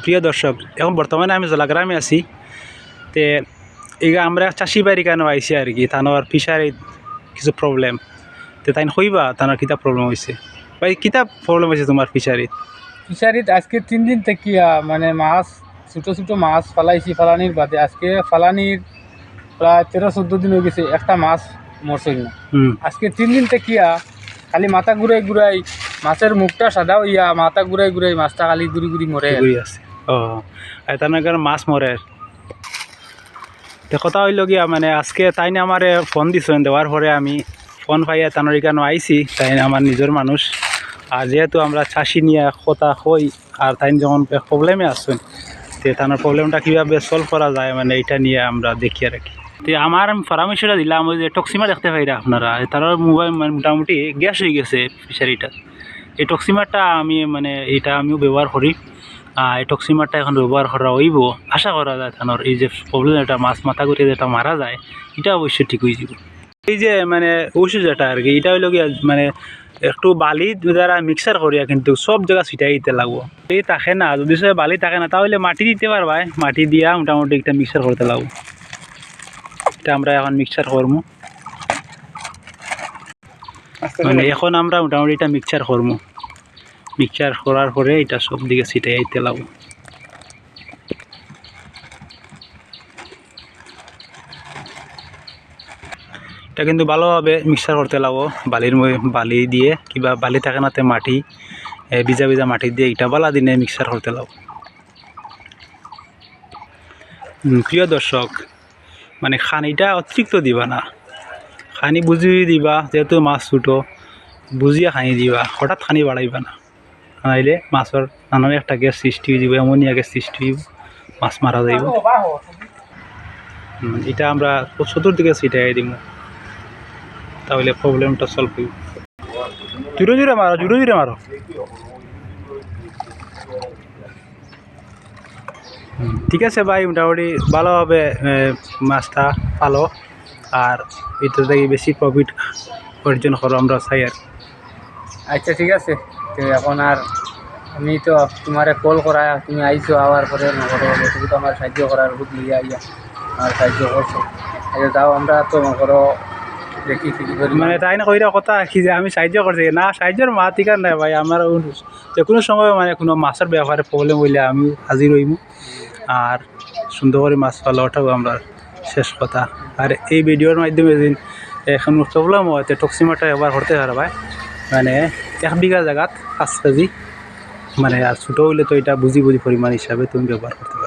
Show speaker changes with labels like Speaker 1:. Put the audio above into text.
Speaker 1: প্রিয় দর্শক, এখন বর্তমানে আমি জলাগ্রামে আছি। তে এই আমরা চাষি বাড়ি কেন আইসি আর কি, তানোর ফিশারি কিছু প্রবলেম। তে তাই কইবা তানোর কিতা প্রবলেম হয়েছে? ভাই কিতা প্রবলেম হয়েছে তোমার ফিশারিত?
Speaker 2: ফিশারিত আজকে 3 দিন থেকে মানে মাছ ছোটো ছোটো মাছ ফালাইছি। ফালানির বাদে আজকে ফালানির প্রায় 13-14 দিন হয়ে গেছে, একটা মাছ মরছই না। আজকে 3 দিন থেকে খালি মাথা ঘুরাই ঘুরাই মাছের মুখটা সাদা হইয়া মাথা ঘুরাই ঘুরাই মাছটা খালি ঘুরি ঘুরি মরে
Speaker 1: ঘুরি আছে। ও আর তার কারণে মাছ মরে। তো কথা হইল গিয়া মানে আজকে তাই না আমার ফোন দিছেন, দেওয়ার পরে আমি ফোন পাইয়া তানোর এখানে আইসি। তাই আমার নিজের মানুষ, আর যেহেতু আমরা চাষি নিয়ে কথা হই, আর তাই যখন প্রবলেমে আসছেন, তো তানোর প্রবলেমটা কীভাবে সলভ করা যায় মানে এটা নিয়ে আমরা দেখিয়ে রাখি। তো আমার পরামর্শটা দিলাম ওই যে টক্সিমা দেখতে পাইরা আপনারা, তার মোবাইল মোটামুটি গ্যাস হয়ে গেছে ফিশারিটা। এই টক্সিমারটা আমি মানে এটা আমিও ব্যবহার করি। এই টক্সিমারটা এখন ব্যবহার করা হইব, আশা করা যায় থানোর এই যে প্রবলেম এটা মাছ মাথা করে যেটা মারা যায় এটা অবশ্যই ঠিক হয়ে যাব। এই যে মানে ওষুধ যেটা আর কি, এটা হইল গিয়া মানে একটু বালি দ্বারা মিক্সার করিয়া কিন্তু সব জায়গা ছিটাই দিতে লাগবো। এই থাকে না, যদি সে বালি থাকে না তাহলে মাটি দিতে পারবা, মাটি দিয়া মোটামুটি একটা মিক্সার করতে লাগবো। এটা আমরা এখন মিক্সার করবো, মানে এখন আমরা মোটামুটি এটা মিক্সার করবো। মিক্সার করার পরে এটা সব দিকে ছিটাই দিতে লাগবো। এটা কিন্তু ভালোভাবে মিক্সার করতে লাগবো, বালি দিয়ে কিংবা বালি থাকে নাতে মাটি, ভিজা ভিজা মাটি দিয়ে এটা বালা দিনে মিক্সার করতে লাগবো। প্রিয় দর্শক, মানে খানিটা অতিরিক্ত দিবা না, খানি বুঝি দিবা, যেহেতু মাছ ছোটো বুঝিয়া খানি দিবা, হঠাৎ খানি বাড়াইবা না, নাইলে মাছের নানান একটা গ্যাস সৃষ্টি হয়ে যাব, অ্যামোনিয়া গ্যাস সৃষ্টি হইব, মাছ মারা যাইব। এটা আমরা চতুর্দিকে ছিটাই দিব, তাহলে প্রবলেমটা সলভ হইব। জোরে জোরে মারো, জোরে জোরে মারো। ঠিক আছে ভাই, মোটামুটি ভালোভাবে মাছটা পালো, আর এটা থেকে বেশি প্রফিট অর্জন করো আমরা চাই আর।
Speaker 2: আচ্ছা ঠিক আছে। তো এখন আর আমি তো তোমারে কল করা, তুমি আইছো, আওয়ার পরে নগর তুমি তো আমার সাহায্য করার রূপ লিয়ে আইয়া আমার সাহায্য করছো। আচ্ছা যাও, আমরা তো নগর দেখি কি করি।
Speaker 1: মানে তাই না কইরা কথা কি যে আমি সাহায্য করছি না, সাহায্যের মাতিকার নাই ভাই। আমার যে কোনো সময় মানে কোনো মাছের ব্যাপারে প্রবলেম হইলে আমি হাজির হইব, আর সুন্দর করে মাছ পালাটাও আমরা শেষ কথা। আর এই ভিডিওর মাধ্যমে দিন এখন প্রবলেম হয় তো টক্সিমারটা ব্যবহার করতে পারে ভাই, মানে 1 বিঘা জায়গাত 5 কেজি, মানে আর ছোটো হইলে তো এটা বুঝি বুঝি পরিমাণ হিসাবে তুমি ব্যবহার করতে পারো।